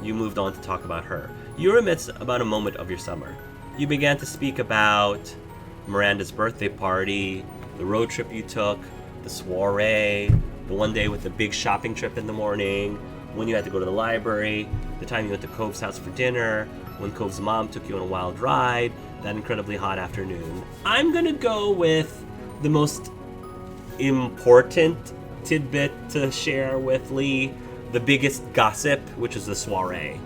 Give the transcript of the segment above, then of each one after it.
You moved on to talk about her. You remit about a moment of your summer. You began to speak about Miranda's birthday party, the road trip you took, the soiree, the one day with the big shopping trip in the morning, when you had to go to the library, the time you went to Cove's house for dinner, when Cove's mom took you on a wild ride, that incredibly hot afternoon. I'm gonna go with the most important tidbit to share with Lee, the biggest gossip, which is the soiree.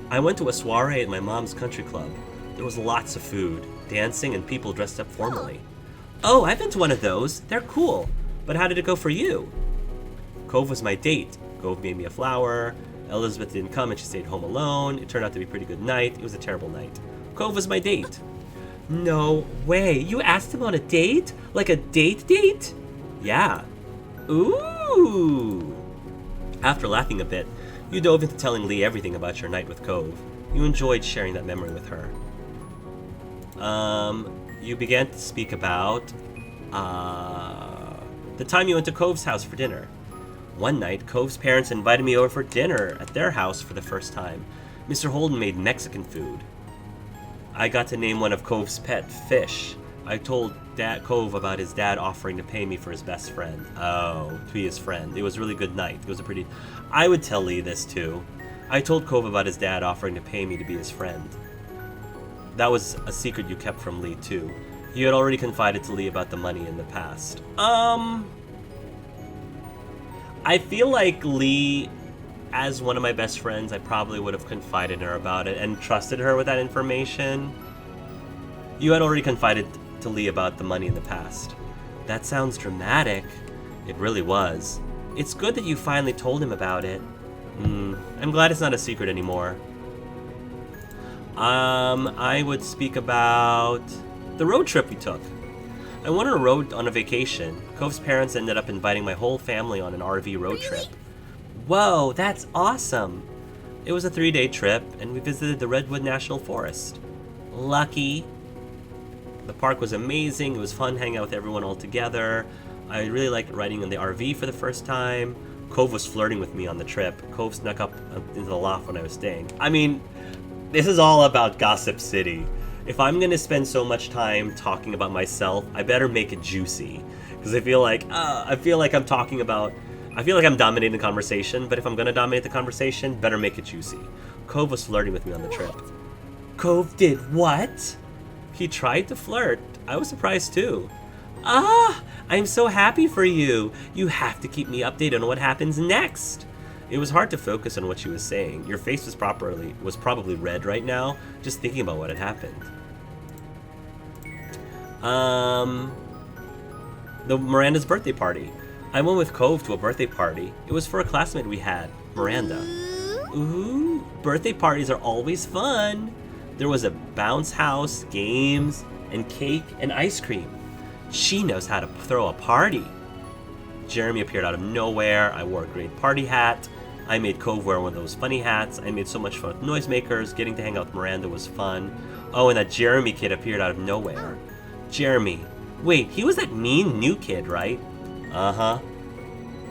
I went to a soiree at my mom's country club. There was lots of food, dancing, and people dressed up formally. Oh, I've been to one of those. They're cool. But how did it go for you? Cove was my date. Cove made me a flower. Elizabeth didn't come and she stayed home alone. It turned out to be a pretty good night. It was a terrible night. Cove was my date. No way. You asked him on a date? Like a date? Yeah. Ooh. After laughing a bit, you dove into telling Lee everything about your night with Cove. You enjoyed sharing that memory with her. You began to speak about, the time you went to Cove's house for dinner. One night, Cove's parents invited me over for dinner at their house for the first time. Mr. Holden made Mexican food. I got to name one of Cove's pet fish. I told Cove about his dad offering to pay me for his best friend. Oh, to be his friend. It was a really good night. It was a pretty... I would tell Lee this too. I told Cove about his dad offering to pay me to be his friend. That was a secret you kept from Lee too. You had already confided to Lee about the money in the past. I feel like Lee, as one of my best friends, I probably would have confided in her about it and trusted her with that information. You had already confided to Lee about the money in the past. That sounds dramatic. It really was. It's good that you finally told him about it. I'm glad it's not a secret anymore. I would speak about the road trip we took. I went on a road on a vacation. Cove's parents ended up inviting my whole family on an RV road trip. Whoa, that's awesome! It was a 3-day trip, and we visited the Redwood National Forest. Lucky. The park was amazing. It was fun hanging out with everyone all together. I really liked riding in the RV for the first time. Cove was flirting with me on the trip. Cove snuck up into the loft when I was staying. I mean, this is all about Gossip City. If I'm gonna spend so much time talking about myself, I better make it juicy. Because I feel like I'm talking about... I feel like I'm dominating the conversation, but if I'm gonna dominate the conversation, better make it juicy. Cove was flirting with me on the trip. Cove did what? He tried to flirt. I was surprised too. I'm so happy for you. You have to keep me updated on what happens next. It was hard to focus on what she was saying. Your face was probably red right now, just thinking about what had happened. The Miranda's birthday party. I went with Cove to a birthday party. It was for a classmate we had, Miranda. Ooh, birthday parties are always fun. There was a bounce house, games, and cake and ice cream. She knows how to throw a party. Jeremy appeared out of nowhere. I wore a great party hat. I made Cove wear one of those funny hats. I made so much fun with noisemakers. Getting to hang out with Miranda was fun. Oh, and that Jeremy kid appeared out of nowhere. Jeremy. Wait, he was that mean new kid, right? Uh-huh.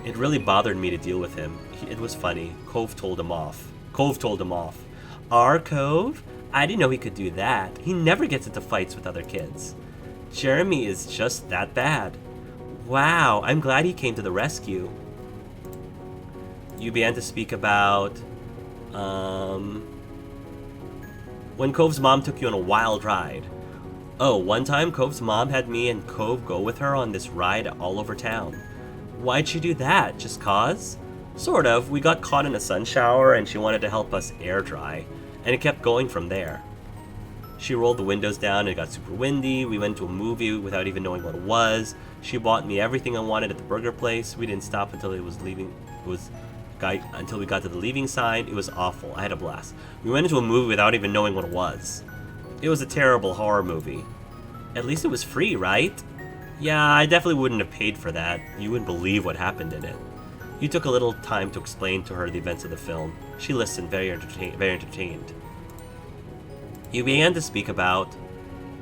It really bothered me to deal with him. It was funny. Cove told him off. Our Cove? I didn't know he could do that. He never gets into fights with other kids. Jeremy is just that bad. Wow, I'm glad he came to the rescue. You began to speak about, when Cove's mom took you on a wild ride. Oh, one time Cove's mom had me and Cove go with her on this ride all over town. Why'd she do that? Just cause? Sort of. We got caught in a sun shower and she wanted to help us air dry, and it kept going from there. She rolled the windows down and it got super windy. We went to a movie without even knowing what it was. She bought me everything I wanted at the burger place. We didn't stop until until we got to the leaving sign. It was awful. I had a blast. We went into a movie without even knowing what it was. It was a terrible horror movie. At least it was free, right? Yeah, I definitely wouldn't have paid for that. You wouldn't believe what happened in it. You took a little time to explain to her the events of the film. She listened, very entertained. You began to speak about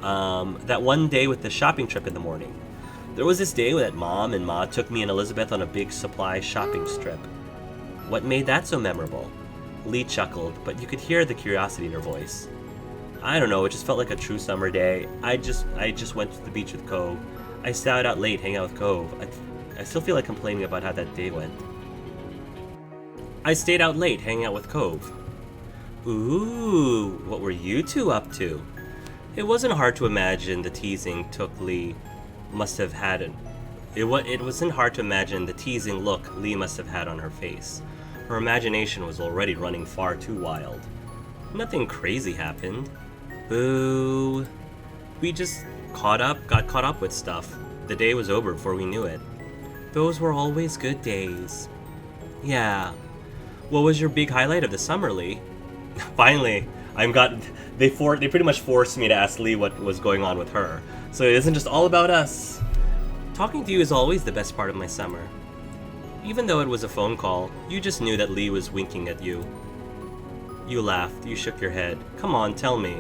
that one day with the shopping trip in the morning. There was this day that Mom and Ma took me and Elizabeth on a big supply shopping trip. What made that so memorable? Lee chuckled, but you could hear the curiosity in her voice. I don't know, it just felt like a true summer day. I just went to the beach with Cove. I stayed out late hanging out with Cove. I still feel like complaining about how that day went. I stayed out late hanging out with Cove. Ooh, what were you two up to? It wasn't hard to imagine the teasing Lee must have had. It wasn't hard to imagine the teasing look Lee must have had on her face. Her imagination was already running far too wild. Nothing crazy happened. Boo. We just got caught up with stuff. The day was over before we knew it. Those were always good days. Yeah. What was your big highlight of the summer, Lee? Finally, they pretty much forced me to ask Lee what was going on with her. So it isn't just all about us. Talking to you is always the best part of my summer. Even though it was a phone call, you just knew that Lee was winking at you. You laughed, you shook your head. Come on, tell me.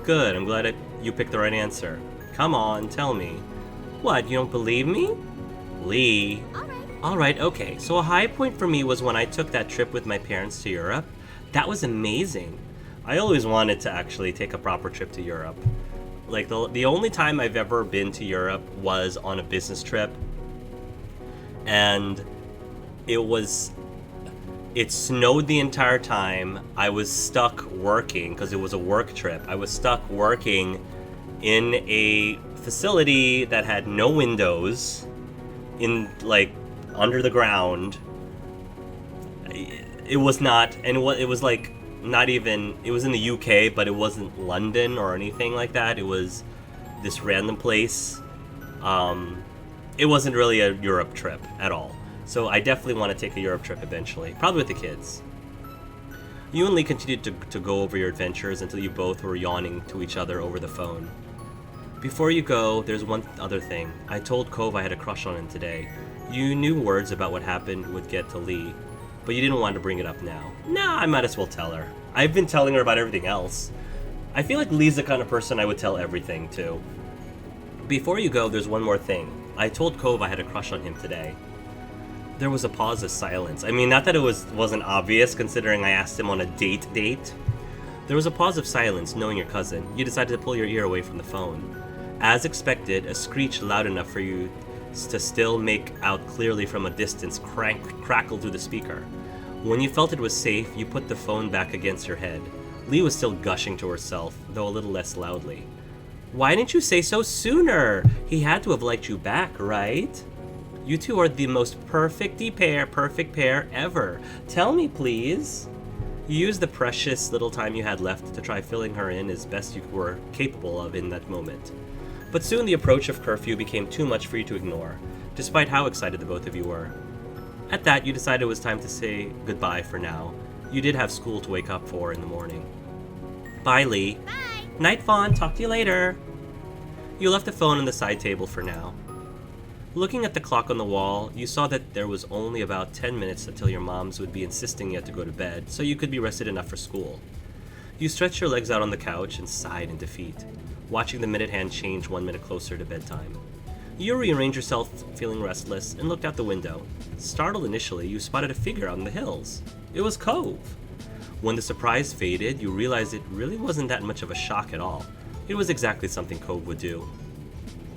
Good, I'm glad you picked the right answer. Come on, tell me. What, you don't believe me? Lee. Alright, okay. So a high point for me was when I took that trip with my parents to Europe. That was amazing. I always wanted to actually take a proper trip to Europe. Like, the only time I've ever been to Europe was on a business trip. And it snowed the entire time. I was stuck working, because it was a work trip. I was stuck working in a facility that had no windows, under the ground. It was not, and it was like, not even, it was in the UK, but it wasn't London or anything like that. It was this random place. It wasn't really a Europe trip at all. So I definitely want to take a Europe trip eventually, probably with the kids. You and Lee continued to go over your adventures until you both were yawning to each other over the phone. Before you go, there's one other thing. I told Cove I had a crush on him today. You knew words about what happened would get to Lee, but you didn't want to bring it up now. Nah, I might as well tell her. I've been telling her about everything else. I feel like Lee's the kind of person I would tell everything to. Before you go, there's one more thing. I told Cove I had a crush on him today. There was a pause of silence. I mean, not that it wasn't obvious, considering I asked him on a date. There was a pause of silence, knowing your cousin. You decided to pull your ear away from the phone. As expected, a screech loud enough for you to still make out clearly from a distance crackled through the speaker. When you felt it was safe, you put the phone back against your head. Lee was still gushing to herself, though a little less loudly. Why didn't you say so sooner? He had to have liked you back, right? You two are the most perfect pair ever. Tell me, please. You used the precious little time you had left to try filling her in as best you were capable of in that moment. But soon the approach of curfew became too much for you to ignore, despite how excited the both of you were. At that, you decided it was time to say goodbye for now. You did have school to wake up for in the morning. Bye, Lee. Bye. Night, Fawn. Talk to you later. You left the phone on the side table for now. Looking at the clock on the wall, you saw that there was only about 10 minutes until your moms would be insisting you had to go to bed, so you could be rested enough for school. You stretched your legs out on the couch and sighed in defeat, watching the minute hand change 1 minute closer to bedtime. You rearranged yourself, feeling restless, and looked out the window. Startled initially, you spotted a figure out in the hills. It was Cove. When the surprise faded, you realized it really wasn't that much of a shock at all. It was exactly something Cove would do.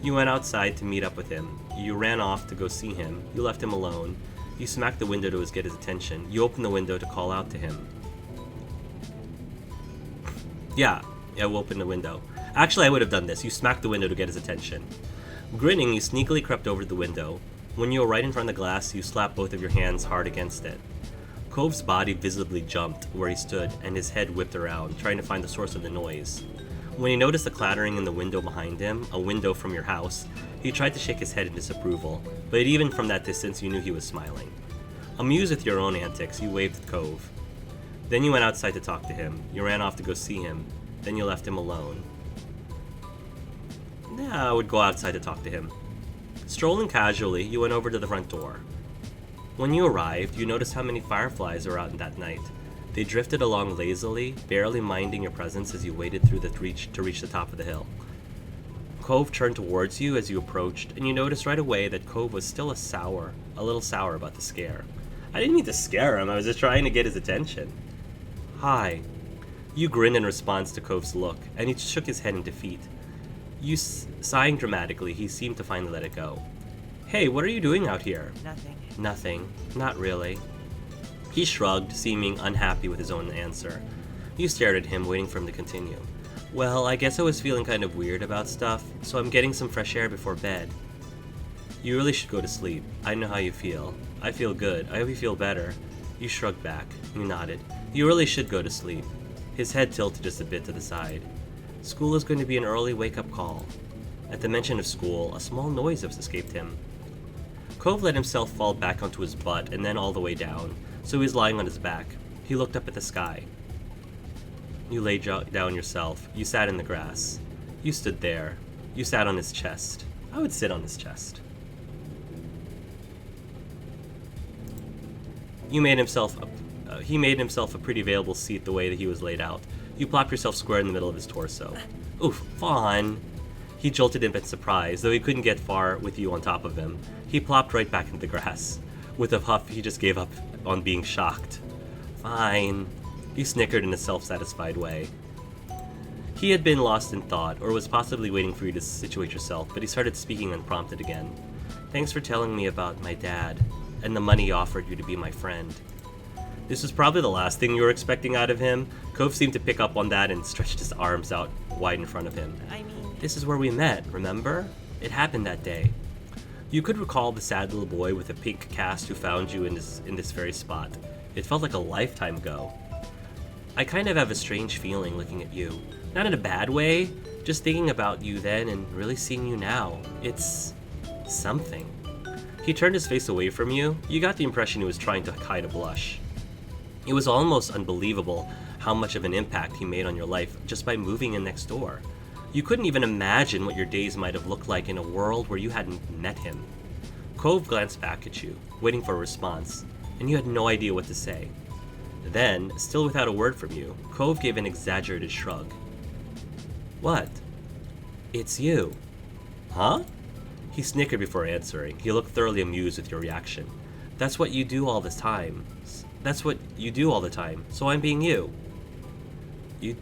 You went outside to meet up with him. You ran off to go see him. You left him alone. You smacked the window to get his attention. You opened the window to call out to him. Yeah, I opened the window. Actually, I would have done this. You smacked the window to get his attention. Grinning, you sneakily crept over the window. When you were right in front of the glass, you slapped both of your hands hard against it. Cove's body visibly jumped where he stood, and his head whipped around, trying to find the source of the noise. When he noticed the clattering in the window behind him, a window from your house, he tried to shake his head in disapproval, but even from that distance you knew he was smiling. Amused with your own antics, you waved at Cove. Then you went outside to talk to him. You ran off to go see him. Then you left him alone. Yeah, I would go outside to talk to him. Strolling casually, you went over to the front door. When you arrived, you noticed how many fireflies were out that night. They drifted along lazily, barely minding your presence as you waited through to reach the top of the hill. Cove turned towards you as you approached, and you noticed right away that Cove was still a little sour about the scare. I didn't mean to scare him, I was just trying to get his attention. Hi. You grinned in response to Cove's look, and he shook his head in defeat. Sighing dramatically, he seemed to finally let it go. Hey, what are you doing out here? Nothing. Nothing. Not really. He shrugged, seeming unhappy with his own answer. You stared at him, waiting for him to continue. Well, I guess I was feeling kind of weird about stuff, so I'm getting some fresh air before bed. You really should go to sleep. I know how you feel. I feel good. I hope you feel better. You shrugged back. You nodded. You really should go to sleep. His head tilted just a bit to the side. School is going to be an early wake-up call. At the mention of school, a small noise escaped him. Cove let himself fall back onto his butt and then all the way down, so he was lying on his back. He looked up at the sky. You lay down yourself. You sat in the grass. You stood there. You sat on his chest. I would sit on his chest. He made himself a pretty available seat the way that he was laid out. You plopped yourself square in the middle of his torso. Oof, Vaughn! He jolted him in surprise, though he couldn't get far with you on top of him. He plopped right back into the grass. With a huff, he just gave up on being shocked. Fine. He snickered in a self-satisfied way. He had been lost in thought, or was possibly waiting for you to situate yourself, but he started speaking unprompted again. Thanks for telling me about my dad, and the money he offered you to be my friend. This was probably the last thing you were expecting out of him. Cove seemed to pick up on that and stretched his arms out wide in front of him. This is where we met, remember? It happened that day. You could recall the sad little boy with a pink cast who found you in this very spot. It felt like a lifetime ago. I kind of have a strange feeling looking at you. Not in a bad way, just thinking about you then and really seeing you now. It's something. He turned his face away from you. You got the impression he was trying to hide a blush. It was almost unbelievable how much of an impact he made on your life just by moving in next door. You couldn't even imagine what your days might have looked like in a world where you hadn't met him. Cove glanced back at you, waiting for a response, and you had no idea what to say. Then, still without a word from you, Cove gave an exaggerated shrug. What? It's you. Huh? He snickered before answering. He looked thoroughly amused with your reaction. That's what you do all the time. So I'm being you. You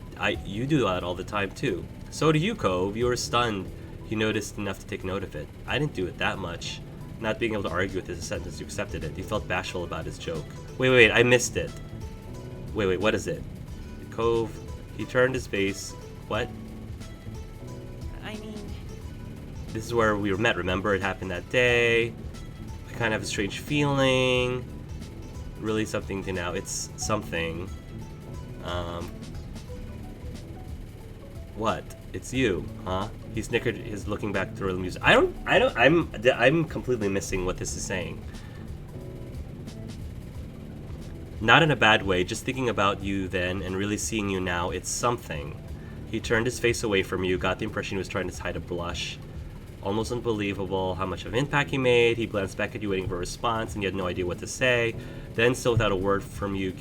do that all the time too. So do you, Cove. You were stunned. You noticed enough to take note of it. I didn't do it that much. Not being able to argue with his sentence, you accepted it. You felt bashful about his joke. Wait, I missed it. Wait, what is it? Cove, he turned his face. What? This is where we were met, remember? It happened that day. I kind of have a strange feeling. Really something to now. It's something. What? It's you, huh? He snickered, his looking back through the music. I'm completely missing what this is saying. Not in a bad way, just thinking about you then and really seeing you now, it's something. He turned his face away from you, got the impression he was trying to hide a blush. Almost unbelievable how much of an impact he made. He glanced back at you waiting for a response and you had no idea what to say. Then, still without a word from you,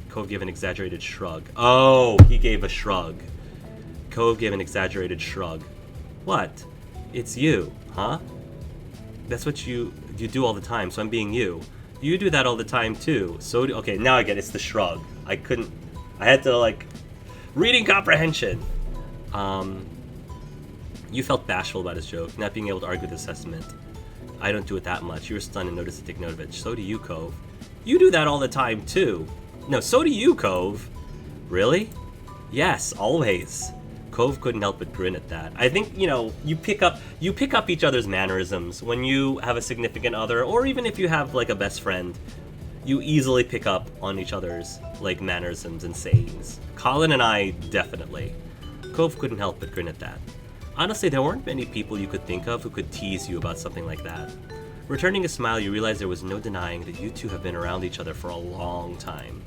Cove gave an exaggerated shrug. Oh, he gave a shrug. Cove gave an exaggerated shrug. What? It's you, huh? That's what you do all the time, so I'm being you. You do that all the time too. Okay, now I get it. It's the shrug. I had to reading comprehension. You felt bashful about his joke, not being able to argue with his assessment. I don't do it that much. You were stunned and noticed to take note of it. So do you, Cove. You do that all the time too. No, so do you, Cove. Really? Yes, always. Cove couldn't help but grin at that. I think, you pick up each other's mannerisms when you have a significant other, or even if you have a best friend. You easily pick up on each other's mannerisms and sayings. Colin and I definitely. Cove couldn't help but grin at that. Honestly, there weren't many people you could think of who could tease you about something like that. Returning a smile, you realized there was no denying that you two have been around each other for a long time.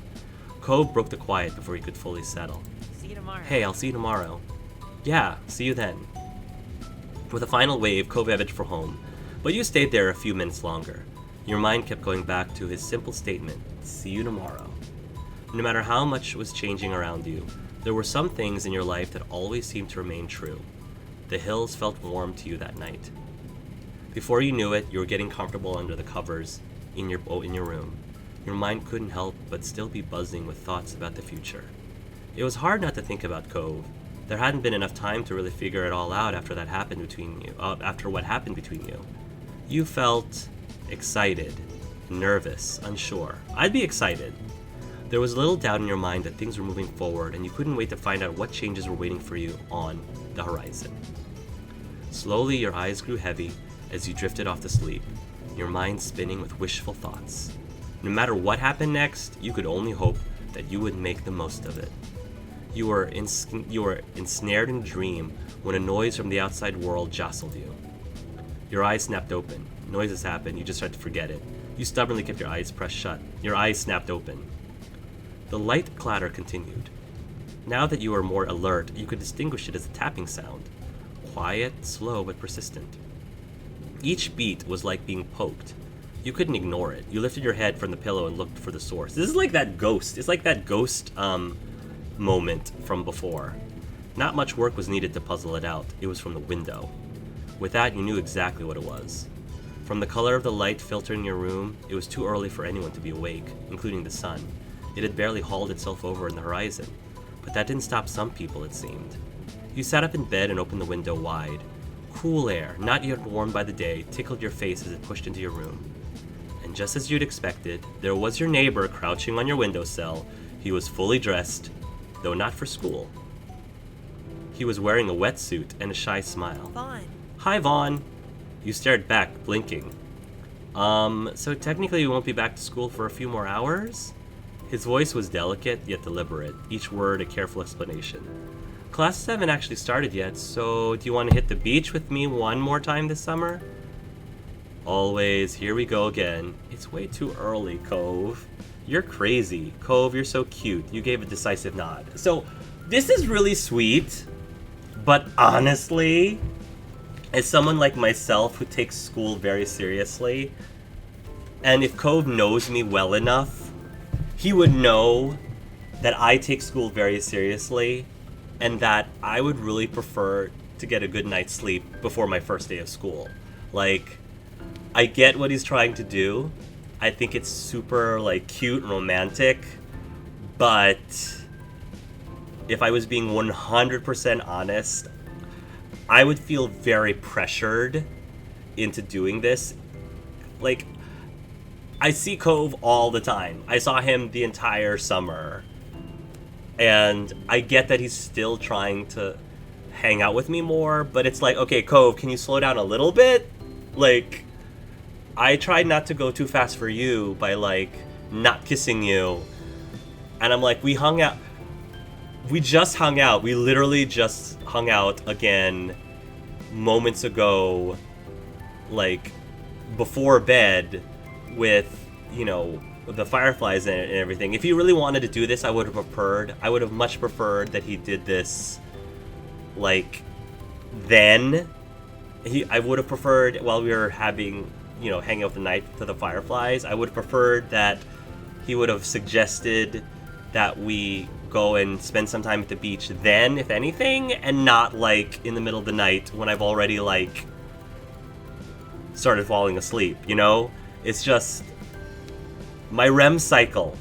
Cove broke the quiet before he could fully settle. See you tomorrow. Hey, I'll see you tomorrow. Yeah, see you then. With a final wave, Cove headed for home, but you stayed there a few minutes longer. Your mind kept going back to his simple statement, see you tomorrow. No matter how much was changing around you, there were some things in your life that always seemed to remain true. The hills felt warm to you that night. Before you knew it, you were getting comfortable under the covers in your room. Your mind couldn't help but still be buzzing with thoughts about the future. It was hard not to think about Cove. There hadn't been enough time to really figure it all out after that happened between you. After what happened between you. You felt excited, nervous, unsure. I'd be excited. There was little doubt in your mind that things were moving forward, and you couldn't wait to find out what changes were waiting for you on the horizon. Slowly, your eyes grew heavy as you drifted off to sleep, your mind spinning with wishful thoughts. No matter what happened next, you could only hope that you would make the most of it. You were ensnared in a dream when a noise from the outside world jostled you. Your eyes snapped open. Noises happened, you just tried to forget it. You stubbornly kept your eyes pressed shut. Your eyes snapped open. The light clatter continued. Now that you were more alert, you could distinguish it as a tapping sound. Quiet, slow, but persistent. Each beat was like being poked. You couldn't ignore it. You lifted your head from the pillow and looked for the source. This is like that ghost. It's like that ghost moment from before. Not much work was needed to puzzle it out. It was from the window. With that, you knew exactly what it was. From the color of the light filtering your room, it was too early for anyone to be awake, including the sun. It had barely hauled itself over in the horizon. But that didn't stop some people, it seemed. You sat up in bed and opened the window wide. Cool air, not yet warmed by the day, tickled your face as it pushed into your room. And just as you'd expected, there was your neighbor crouching on your windowsill. He was fully dressed, though not for school. He was wearing a wetsuit and a shy smile. Vaughn. Hi, Vaughn. You stared back, blinking. So technically you won't be back to school for a few more hours? His voice was delicate, yet deliberate, each word a careful explanation. Classes haven't actually started yet, so do you want to hit the beach with me one more time this summer? Always, here we go again. It's way too early, Cove. You're crazy. Cove, you're so cute. You gave a decisive nod. So, this is really sweet, but honestly, as someone like myself who takes school very seriously, and if Cove knows me well enough, he would know that I take school very seriously and that I would really prefer to get a good night's sleep before my first day of school. Like, I get what he's trying to do. I think it's super, like, cute and romantic, but if I was being 100% honest, I would feel very pressured into doing this. Like, I see Cove all the time. I saw him the entire summer. And I get that he's still trying to hang out with me more, but it's like, okay, Cove, can you slow down a little bit? Like, I tried not to go too fast for you by, like, not kissing you. And I'm like, we hung out. We just hung out. We literally just hung out again moments ago, like, before bed with, you know, the fireflies and everything. If he really wanted to do this, I would have much preferred that he did this, like, then. I would have preferred, while we were having, you know, hanging out the night to the fireflies, I would have preferred that he would have suggested that we go and spend some time at the beach then, if anything, and not, like, in the middle of the night when I've already, like, started falling asleep, you know? It's just my REM cycle.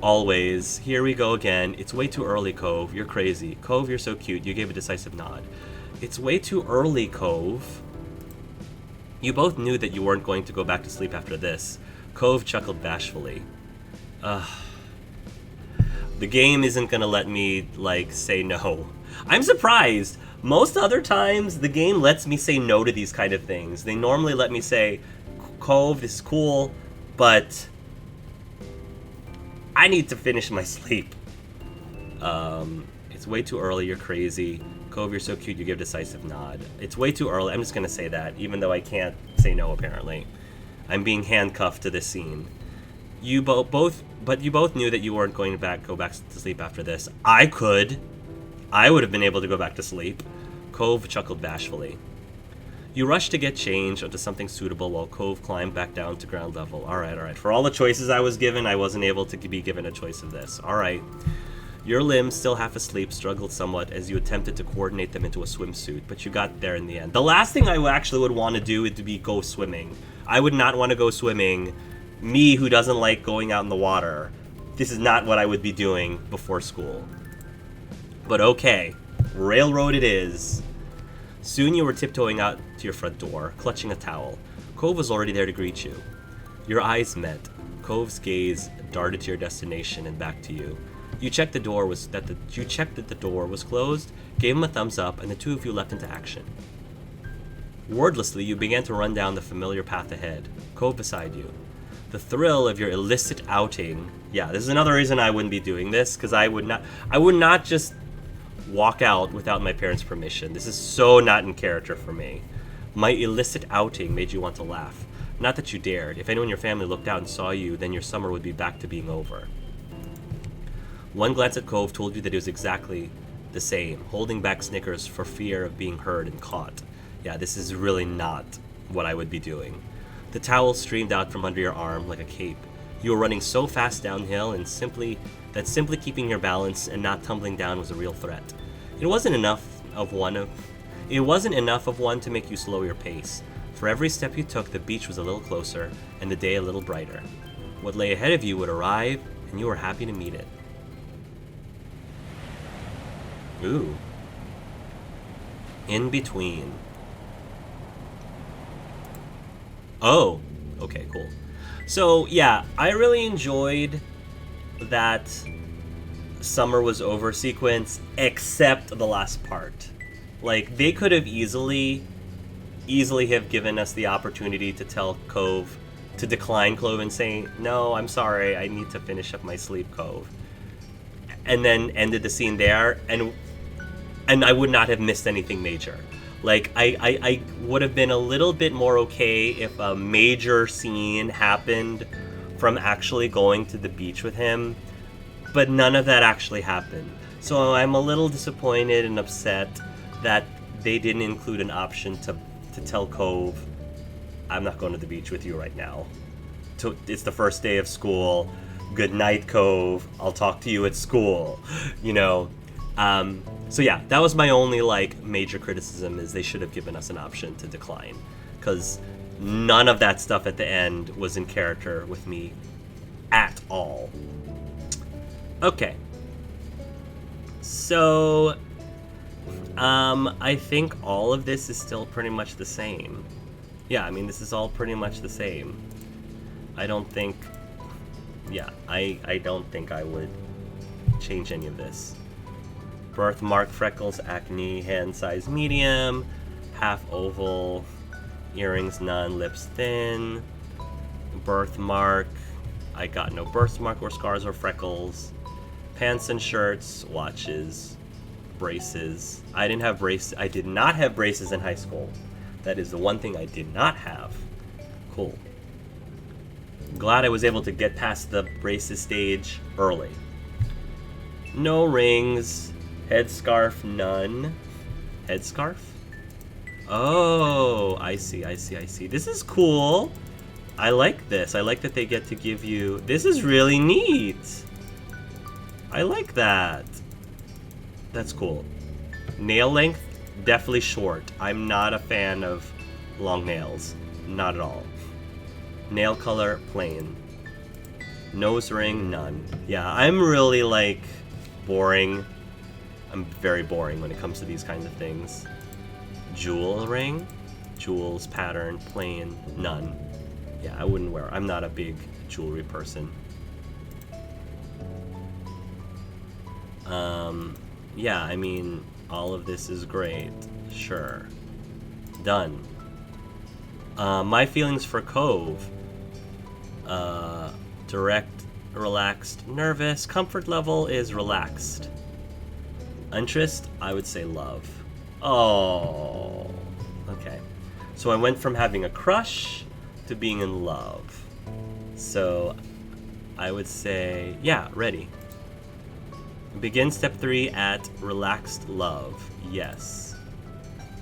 Always. Here we go again. It's way too early, Cove. You're crazy. Cove, you're so cute. You gave a decisive nod. It's way too early, Cove. You both knew that you weren't going to go back to sleep after this. Cove chuckled bashfully. The game isn't gonna let me, like, say no. I'm surprised. Most other times, the game lets me say no to these kind of things. They normally let me say, Cove, this is cool, but I need to finish my sleep. It's way too early, you're crazy. Cove, you're so cute, you give a decisive nod. It's way too early, I'm just gonna say that, even though I can't say no, apparently. I'm being handcuffed to this scene. You both knew that you weren't going to go back to sleep after this. I could. I would have been able to go back to sleep. Cove chuckled bashfully. You rushed to get changed onto something suitable while Cove climbed back down to ground level. Alright. For all the choices I was given, I wasn't able to be given a choice of this. Alright. Your limbs, still half asleep, struggled somewhat as you attempted to coordinate them into a swimsuit, but you got there in the end. The last thing I actually would want to do would be go swimming. I would not want to go swimming. Me, who doesn't like going out in the water, this is not what I would be doing before school. But okay, railroad it is. Soon you were tiptoeing out to your front door, clutching a towel. Cove was already there to greet you. Your eyes met. Cove's gaze darted to your destination and back to you. You checked that the door was closed, gave him a thumbs up, and the two of you leapt into action. Wordlessly, you began to run down the familiar path ahead, Cove beside you. The thrill of your illicit outing. Yeah, this is another reason I wouldn't be doing this, because I would not just walk out without my parents' permission. This is so not in character for me. My illicit outing made you want to laugh. Not that you dared. If anyone in your family looked out and saw you, then your summer would be back to being over. One glance at Cove told you that it was exactly the same, holding back snickers for fear of being heard and caught. Yeah, this is really not what I would be doing. The towel streamed out from under your arm like a cape. You were running so fast downhill and simply keeping your balance and not tumbling down was a real threat. It wasn't enough of one to make you slow your pace. For every step you took, the beach was a little closer and the day a little brighter. What lay ahead of you would arrive, and you were happy to meet it. Ooh. In between. Oh, okay, cool. So, yeah, I really enjoyed that summer was over sequence, except the last part. Like, they could have easily have given us the opportunity to tell Cove, to decline Cove and say, no, I'm sorry, I need to finish up my sleep, Cove. And then ended the scene there, and I would not have missed anything major. Like, I would have been a little bit more okay if a major scene happened from actually going to the beach with him, but none of that actually happened. So I'm a little disappointed and upset that they didn't include an option to tell Cove, I'm not going to the beach with you right now. It's the first day of school. Good night, Cove. I'll talk to you at school. You know? So yeah, that was my only, like, major criticism, is they should have given us an option to decline. Because none of that stuff at the end was in character with me at all. Okay. So, I think all of this is still pretty much the same. Yeah, I mean, this is all pretty much the same. I don't think I would change any of this. Birthmark, freckles, acne, hand size medium, half oval, earrings none, lips thin, birthmark, I got no birthmark or scars or freckles, pants and shirts, watches, braces. I did not have braces in high school. That is the one thing I did not have. Cool. Glad I was able to get past the braces stage early. No rings. Headscarf, none. Headscarf? Oh, I see. This is cool. I like this. I like that they get to give you... This is really neat. I like that. That's cool. Nail length, definitely short. I'm not a fan of long nails. Not at all. Nail color, plain. Nose ring, none. Yeah, I'm really, like, boring. I'm very boring when it comes to these kinds of things. Jewel ring, jewels, pattern, plain, none. Yeah, I wouldn't wear. I'm not a big jewelry person. Yeah, I mean, all of this is great. Sure. Done. My feelings for Cove. Direct, relaxed, nervous. Comfort level is relaxed. Interest, I would say love. Oh. Okay. So I went from having a crush to being in love. So I would say, yeah, ready. Begin step 3 at relaxed love. Yes.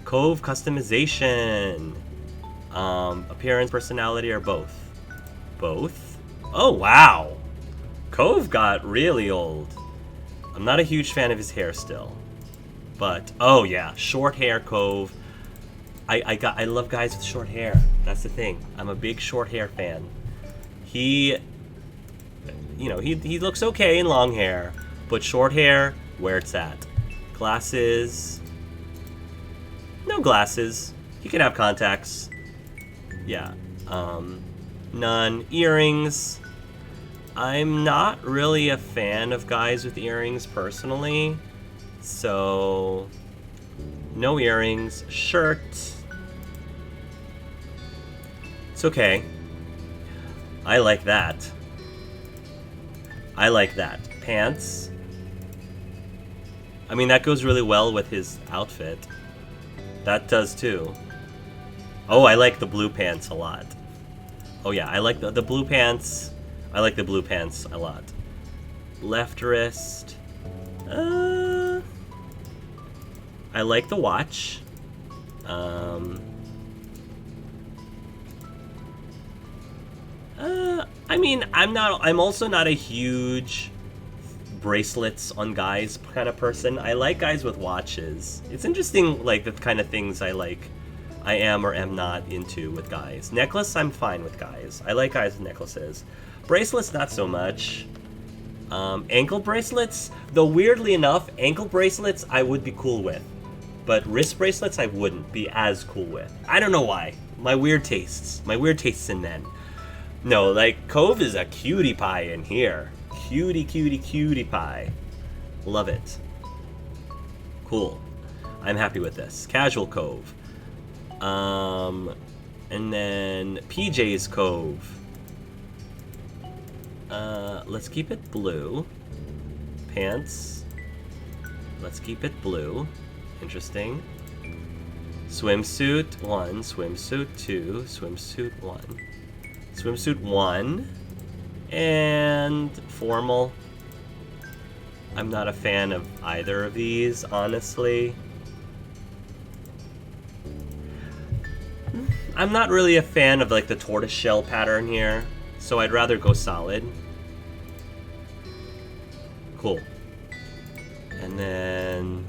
Cove customization. Appearance, personality, or both? Both? Oh, wow. Cove got really old. I'm not a huge fan of his hair still. But, oh yeah, short hair Cove. I love guys with short hair. That's the thing. I'm a big short hair fan. He looks okay in long hair, but short hair, where it's at. Glasses. No glasses. He can have contacts. Yeah. None. Earrings. I'm not really a fan of guys with earrings personally. So, no earrings. Shirt. It's okay. I like that. I like that. Pants. I mean, that goes really well with his outfit. That does too. Oh, I like the blue pants a lot. Oh yeah, I like the blue pants. I like the blue pants a lot. Left wrist. I like the watch. I mean, I'm also not a huge bracelets on guys kind of person. I like guys with watches. It's interesting, like, the kind of things I am or am not into with guys. Necklace, I'm fine with guys. I like guys with necklaces. Bracelets, not so much. Ankle bracelets, though weirdly enough, ankle bracelets I would be cool with. But wrist bracelets I wouldn't be as cool with. I don't know why. My weird tastes in men. No, like, Cove is a cutie pie in here. Cutie pie. Love it. Cool. I'm happy with this. Casual Cove. And then PJ's Cove. Let's keep it blue. Pants. Let's keep it blue. Interesting. Swimsuit 1, swimsuit 2, swimsuit 1. Swimsuit 1. And formal. I'm not a fan of either of these, honestly. I'm not really a fan of, like, the tortoiseshell pattern here, so I'd rather go solid. Cool. And then...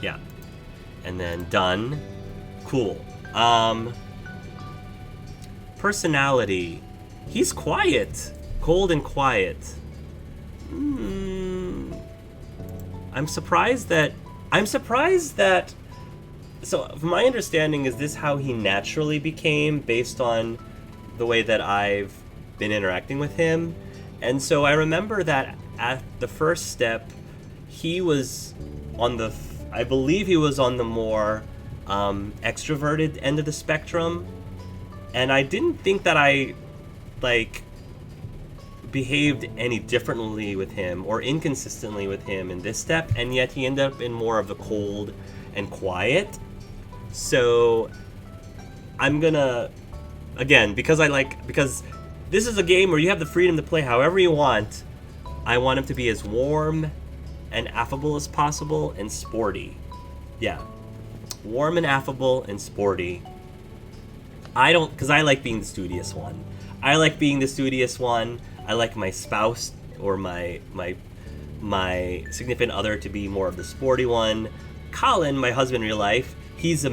yeah. And then done. Cool. Personality. He's quiet. Cold and quiet. I'm surprised that... So, from my understanding, is this how he naturally became based on the way that I've been interacting with him? And so I remember that at the first step, he was on the... I believe he was on the more extroverted end of the spectrum. And I didn't think that I, like, behaved any differently with him or inconsistently with him in this step, and yet he ended up in more of the cold and quiet. So I'm gonna, again, because this is a game where you have the freedom to play however you want, I want him to be as warm and affable as possible and sporty. Yeah. Warm and affable and sporty. Because I like being the studious one. I like my spouse or my significant other to be more of the sporty one. Colin, my husband in real life, he's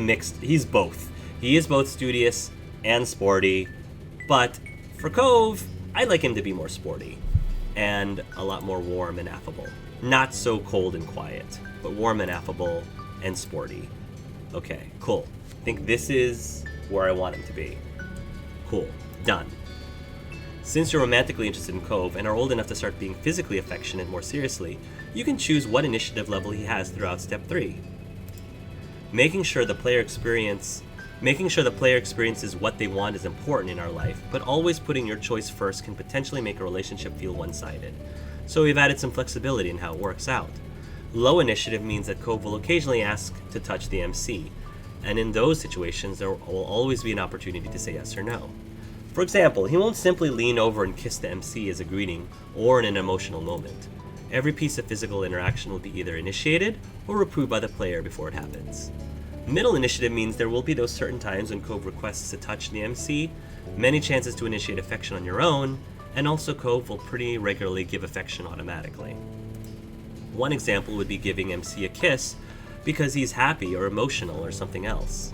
both. He is both studious and sporty. But for Cove, I'd like him to be more sporty and a lot more warm and affable. Not so cold and quiet, but warm and affable and sporty. Okay, cool. I think this is where I want him to be. Cool. Done. Since you're romantically interested in Cove and are old enough to start being physically affectionate more seriously, you can choose what initiative level he has throughout Step 3. Making sure the player experiences what they want is important in our life, but always putting your choice first can potentially make a relationship feel one-sided. So we've added some flexibility in how it works out. Low initiative means that Cove will occasionally ask to touch the MC, and in those situations there will always be an opportunity to say yes or no. For example, he won't simply lean over and kiss the MC as a greeting or in an emotional moment. Every piece of physical interaction will be either initiated or approved by the player before it happens. Middle initiative means there will be those certain times when Cove requests to touch the MC, many chances to initiate affection on your own, and also Cove will pretty regularly give affection automatically. One example would be giving MC a kiss because he's happy or emotional or something else.